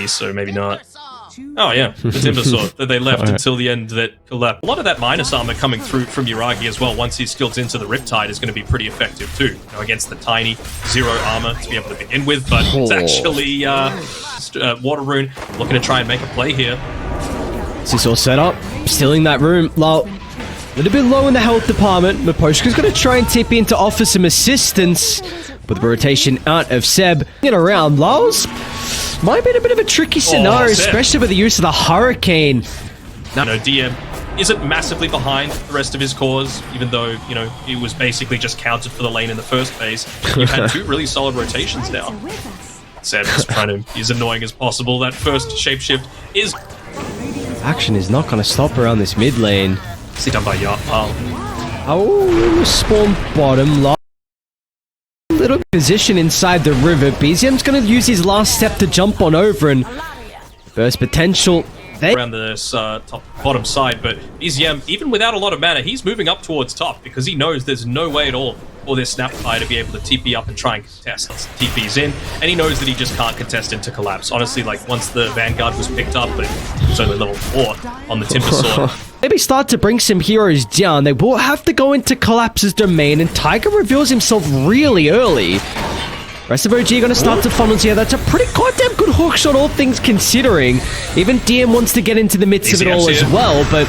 so maybe not. Oh yeah, the Timber Sword that they left until the end that collapsed. A lot of that minus armor coming through from Yuragi as well, once he's skilled into the Riptide, is going to be pretty effective too. You know, against the tiny 0 armor to be able to begin with, but it's actually Water Rune looking to try and make a play here. This is all set up, stealing that room. Lol. A little bit low in the health department. Miposhka's going to try and tip in to offer some assistance. With the rotation out of Seb. Get around, Lulz. Might be a bit of a tricky scenario, especially with the use of the Hurricane. Now, DM isn't massively behind the rest of his cores, even though, you know, he was basically just counted for the lane in the first phase. You've had 2 really solid rotations now. Seb is trying to be as annoying as possible. That first shapeshift is... Action is not going to stop around this mid lane. See done by Yap. Oh, spawn bottom, Lulz. Little position inside the river. BZM's going to use his last step to jump on over and burst potential. Around this bottom side, but BZM, even without a lot of mana, he's moving up towards top because he knows there's no way at all for this Snapfire to be able to TP up and try and contest. TP's in, and he knows that he just can't contest into Collapse. Honestly, like, once the Vanguard was picked up, but it was only level 4 on the Timber Sword. Maybe start to bring some heroes down. They will have to go into Collapse's domain, and Tiger reveals himself really early. Rest of OG are going to start to funnel here. That's a pretty goddamn good hookshot, all things considering. Even DM wants to get into the midst of it all as well, but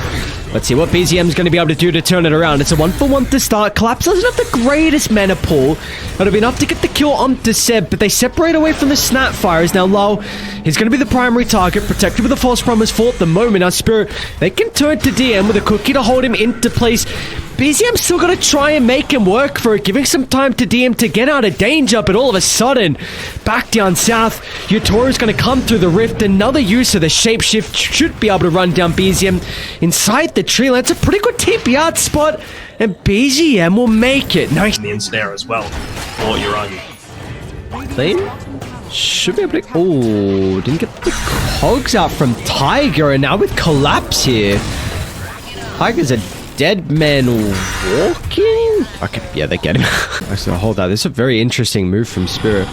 let's see what BZM's going to be able to do to turn it around. It's a 1-for-1 to start. Collapse doesn't have the greatest mana pool. It'll be enough to get the kill onto Seb, but they separate away from the Snapfires. Now, Low, he's going to be the primary target, protected with a False Promise for the moment. Now, Spirit, they can turn to DM with a cookie to hold him into place. BZM's still going to try and make him work for it, giving some time to DM to get out of danger, but all of a sudden, back down south, Yutoro's going to come through the rift. Another use of the shapeshift should be able to run down BZM inside the tree line. It's a pretty good TP out spot, and BZM will make it. Nice. The ensnare as well for Yuragi. Clean. Should be able to... Oh, didn't get the cogs out from Tiger, and now with Collapse here. Tiger's a dead man walking? Okay, yeah, they get him. Actually, hold that. This is a very interesting move from Spirit.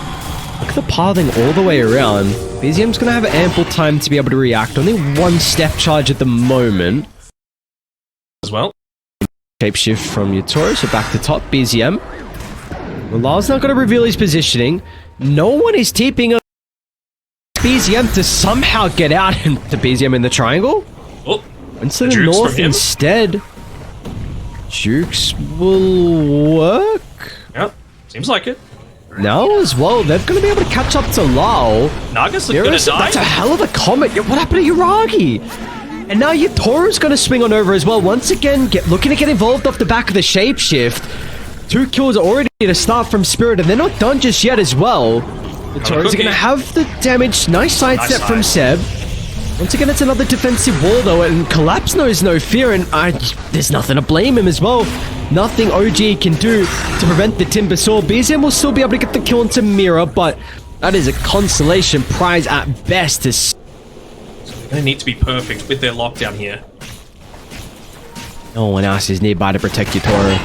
Look at the pathing all the way around. BZM's going to have ample time to be able to react. Only 1 step charge at the moment. As well. Shapeshift from Yutoro, so back to top. BZM. Lalar's not going to reveal his positioning. No one is TPing BZM to somehow get out into BZM in the triangle. Oh, into the north instead. Jukes will work. Yeah, seems like it. Now as well, they're going to be able to catch up to Lao. Naga's going to die. That's a hell of a comet. What happened to Yuragi? And now Yutoro's going to swing on over as well. Once again, looking to get involved off the back of the shapeshift. 2 kills already to start from Spirit, and they're not done just yet as well. Yutoro's going to have the damage. Nice sidestep from Seb. Once again, it's another defensive wall, though, and Collapse knows no fear, and there's nothing to blame him as well. Nothing OG can do to prevent the Timber Sword. BZM will still be able to get the kill into Mira, but that is a consolation prize at best. They're going to need to be perfect with their lockdown here. No one else is nearby to protect Yutoro.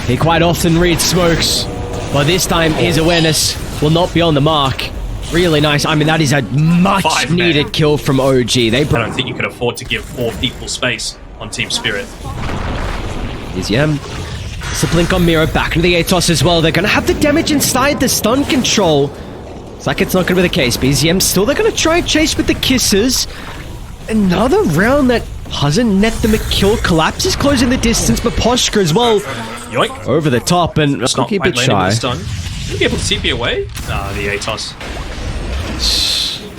He quite often reads smokes, but this time his awareness will not be on the mark. Really nice. I mean, that is a much needed kill from OG. I don't think you can afford to give 4 people space on Team Spirit. BZM. It's a blink on Mira, back into the Atos as well. They're going to have the damage inside the stun control. It's like it's not going to be the case. BZM still, they're going to try and chase with the kisses. Another round that doesn't net them a kill. Collapse is closing the distance, but Poshka as well. Yoink. Over the top, and it's not a bit shy. Will be able to TP away? The Atos.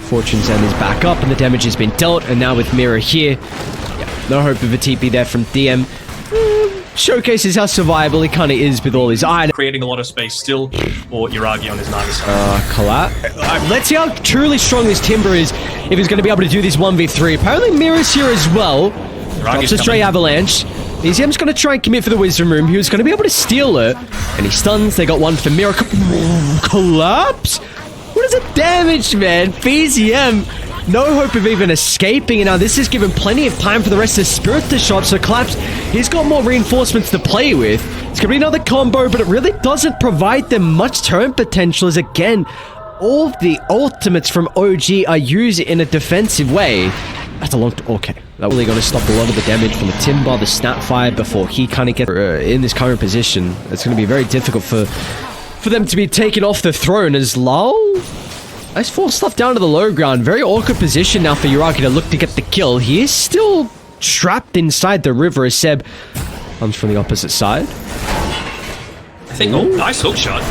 Fortune's end is back up, and the damage has been dealt, and now with Mira here, yeah, no hope of a TP there from DM. Showcases how survivable he kind of is with all his items. Creating a lot of space still for Yuragi on his Naga side. Collapse. Let's see how truly strong this Timber is if he's going to be able to do this 1v3. Apparently Mira's here as well. Drops a stray avalanche. BZM's going to try and commit for the Wisdom Room. He was going to be able to steal it, and he stuns. They got one for Mira. Collapse. What is the damage, man? BZM, no hope of even escaping. And now this has given plenty of time for the rest of Spirit to shot. So Collapse, he's got more reinforcements to play with. It's going to be another combo, but it really doesn't provide them much turn potential as, again, all the ultimates from OG are used in a defensive way. That's a long... Okay. That really going to stop a lot of the damage from the Timber, the Snapfire, before he kind of gets in this current position. It's going to be very difficult for them to be taken off the throne as Lal... Let's force stuff down to the low ground. Very awkward position now for Yuragi to look to get the kill. He is still trapped inside the river as Seb comes from the opposite side. I think, oh, nice hook shot.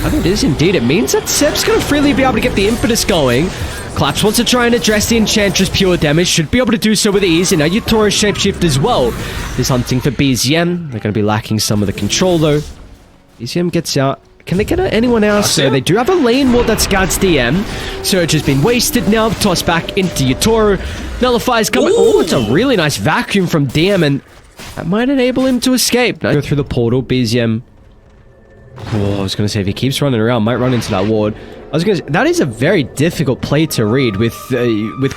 I think it is indeed. It means that Seb's going to freely be able to get the impetus going. Collapse wants to try and address the Enchantress pure damage. Should be able to do so with ease. And now Yutoro's shapeshift as well is hunting for BZM. They're going to be lacking some of the control though. BZM gets out. Can they get anyone else? So they do have a lane ward that scouts DM. Surge has been wasted now. Tossed back into Yutoro. Nullify's coming. Oh, it's a really nice vacuum from DM, and that might enable him to escape. Now go through the portal. BZM. Oh, I was going to say, if he keeps running around, might run into that ward. I was going to say, that is a very difficult play to read with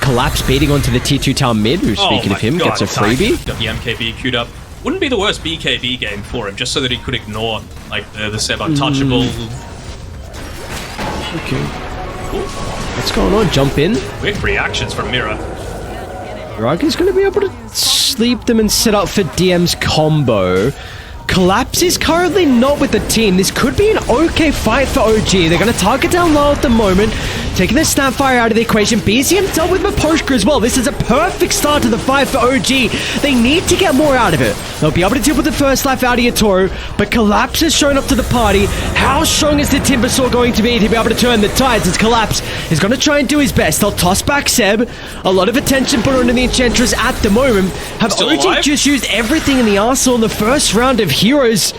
Collapse beating onto the T2 tower mid, who, speaking of him, gets a freebie. Got the MKB queued up. Wouldn't be the worst BKB game for him, just so that he could ignore, like, the Seb untouchable. Okay. Ooh. What's going on? Jump in. Quick reactions from Mira. Yuragi's going to be able to sleep them and set up for DM's combo. Collapse is currently not with the team. This could be an okay fight for OG. They're going to target down low at the moment, taking the Snapfire out of the equation. BZM dealt with Maposhka as well. This is a perfect start to the fight for OG. They need to get more out of it. They'll be able to deal with the first life out of Yutoro, but Collapse has shown up to the party. How strong is the Timbersaw going to be able to turn the tides as Collapse is going to try and do his best? They'll toss back Seb. A lot of attention put on the Enchantress at the moment. Have Still OG alive? just used everything in the arsenal in the first round of Heroes?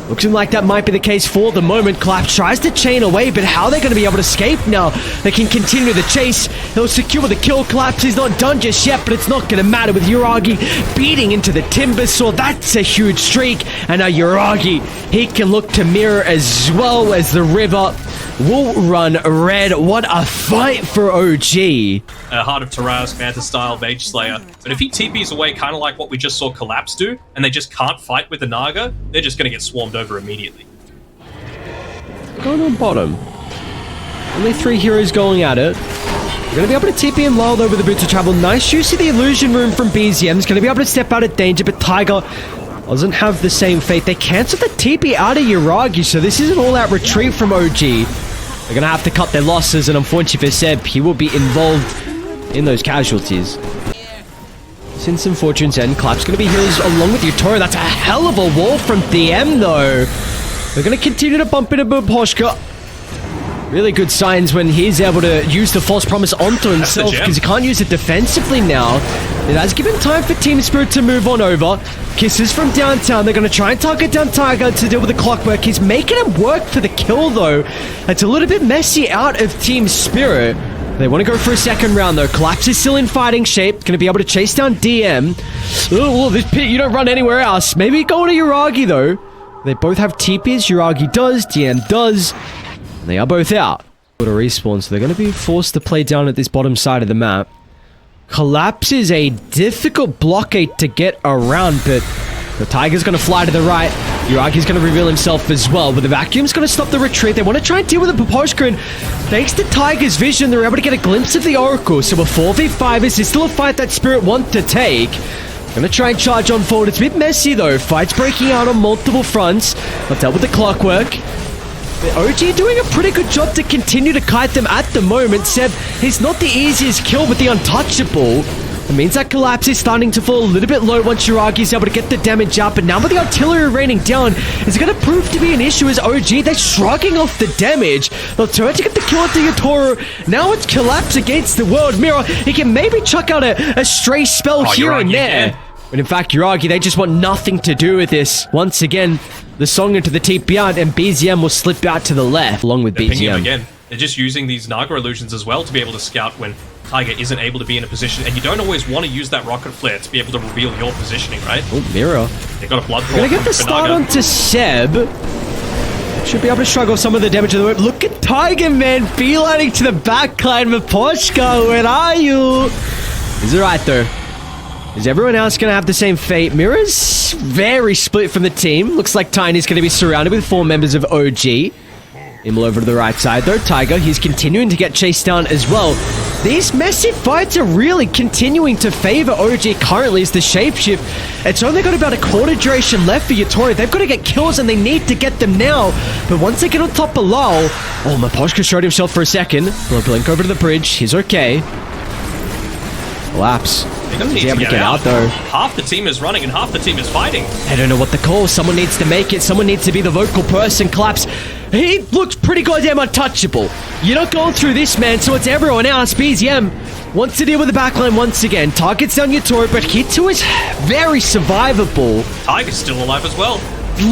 Looks like that might be the case for the moment. Collapse tries to chain away, but how are they going to be able to escape now? They can continue the chase. He'll secure the kill. Collapse is not done just yet, but it's not going to matter with Yuragi beating into the Timbersaw. That's a huge streak. And now Yuragi, he can look to mirror as well as the river will run red. What a fight for OG. Heart of Taraz, Manta style, Mage Slayer. But if he TPs away, kind of like what we just saw Collapse do, and they just can't fight with the Naga, they're just going to get swarmed over immediately. Going on bottom. Only 3 heroes going at it. We're going to be able to TP him low though with the Boots of Travel. Nice use of the illusion room from BZM. He's going to be able to step out of danger, but Tiger doesn't have the same fate. They cancelled the TP out of Yuragi, so this is an all-out retreat from OG. They're going to have to cut their losses, and unfortunately for Seb, he will be involved in those casualties. Since some Fortune's End, Collapse going to be heroes along with Yutoro. That's a hell of a wall from DM, though. They're going to continue to bump into Buposhka. Really good signs when he's able to use the false promise onto himself, because he can't use it defensively now. It has given time for Team Spirit to move on over. Kisses from downtown. They're going to try and target down Tiger to deal with the clockwork. He's making him work for the kill, though. It's a little bit messy out of Team Spirit. They want to go for a second round, though. Collapse is still in fighting shape. Going to be able to chase down DM. Oh, this pit, you don't run anywhere else. Maybe go to Yuragi, though. They both have TPs. Yuragi does. DM does. And they are both out. Go to respawn, so they're going to be forced to play down at this bottom side of the map. Collapse is a difficult blockade to get around, but the Tiger's going to fly to the right. Yuragi's going to reveal himself as well, but the Vacuum's going to stop the retreat. They want to try and deal with the Poposhka, and thanks to Tiger's vision, they're able to get a glimpse of the Oracle. So a 4v5 is still a fight that Spirit want to take. Gonna try and charge on forward. It's a bit messy though. Fights breaking out on multiple fronts. I've dealt with the clockwork. The OG doing a pretty good job to continue to kite them at the moment. Seb, he's not the easiest kill with the untouchable. It means that Collapse is starting to fall a little bit low once Yuragi's able to get the damage up. But now with the artillery raining down, is it going to prove to be an issue as OG? They're shrugging off the damage. They'll turn to get the kill onto Yutoro. Now it's Collapse against the World Mirror. He can maybe chuck out a stray spell here Yuragi, and there. yeah. But in fact, Yuragi, they just want nothing to do with this. Once again, the song into the TP out, and BZM will slip out to the left, along with BZM. Again, they're just using these Naga illusions as well to be able to scout when Tiger isn't able to be in a position, and you don't always want to use that rocket flare to be able to reveal your positioning, right? Oh, Mirror. They got a blood. Gonna get the start onto Seb. Should be able to shrug off some of the damage of the whip. Look at Tiger, man, beelining to the backline. Maposhka, where are you? Is it right, though? Is everyone else going to have the same fate? Mirror's very split from the team. Looks like Tiny's going to be surrounded with 4 members of OG. Him over to the right side though. Tiger, he's continuing to get chased down as well. These massive fights are really continuing to favor OG currently as the shapeshift. It's only got about a quarter duration left for Yatori. They've got to get kills and they need to get them now. But once they get on top below... Oh, Maposhka showed himself for a second. Blink over to the bridge. He's okay. Collapse. He's able to get out though. Half the team is running and half the team is fighting. I don't know what the call. Someone needs to make it. Someone needs to be the vocal person. Collapse. He looks pretty goddamn untouchable. You're not going through this, man, so it's everyone else. BZM wants to deal with the backline once again. Targets down Yatori, but Hitsu is very survivable. Tiger's still alive as well.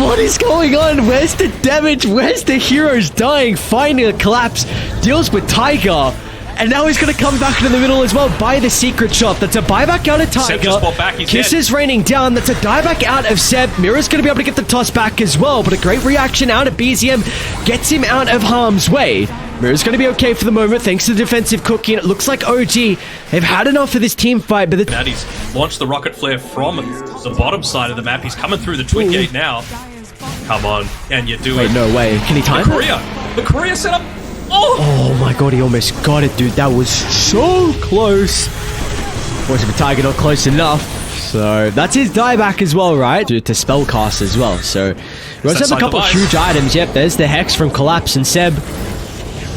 What is going on? Where's the damage? Where's the heroes dying? Finding a collapse. Deals with Tiger. And now he's going to come back into the middle as well by the secret shot. That's a buyback out of Tiger. Seb just fought back. He's Kisses dead. raining down. That's a dieback out of Seb. Mira's going to be able to get the toss back as well. But a great reaction out of BZM gets him out of harm's way. Mira's going to be okay for the moment thanks to the defensive cooking. It looks like OG, they've had enough of this team fight. But He's launched the rocket flare from the bottom side of the map. He's coming through the twin gate now. Come on. Can you do it? Wait, no way. Can he time it? The Korea setup. Oh my god, he almost got it, dude. That was so close. Fortunately, Tiger not close enough. So that's his dieback as well, right? To spellcast as well. So we also have a couple of huge items. Yep, there's the Hex from Collapse and Seb.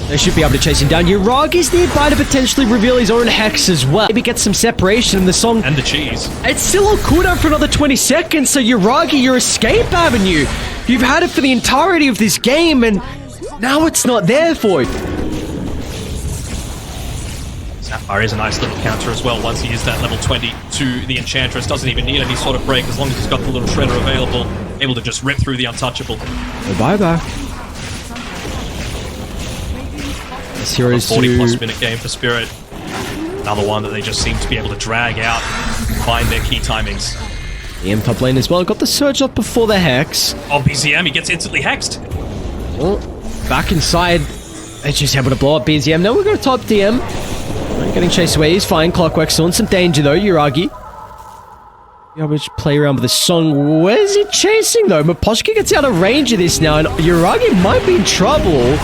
They should be able to chase him down. Uragi's nearby to potentially reveal his own Hex as well. Maybe get some separation in the song. And the cheese. It's still on cooldown for another 20 seconds, so Uragi, your escape avenue. You've had it for the entirety of this game, and now it's not there for you. Sapphire is a nice little counter as well. Once he is that level 20 to the Enchantress, doesn't even need any sort of break as long as he's got the little shredder available, able to just rip through the untouchable. Bye-bye. This hero is 40-plus minute game for Spirit. Another one that they just seem to be able to drag out, find their key timings. EM top lane as well. Got the surge up before the Hex. Oh, BZM, he gets instantly hexed. Oh, back inside. It's just able to blow up BZM. Now we're going to top DM. Getting chased away. He's fine. Clockwork still in some danger though. Uragi. Yeah, we just play around with the song. Where's he chasing though? Maposhka gets out of range of this now, and Uragi might be in trouble.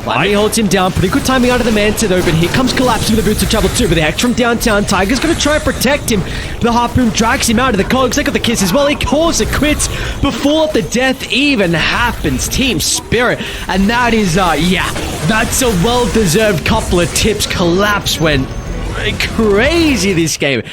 Lightning holds him down. Pretty good timing out of the Manta though, but here comes Collapse with the Boots of Trouble too. But the Hex from downtown. Tiger's going to try and protect him. The Harpoon drags him out of the cogs. They got the kiss as well. He calls it quits before the death even happens. Team Spirit. And that is, yeah, that's a well-deserved couple of tips. Collapse went crazy this game.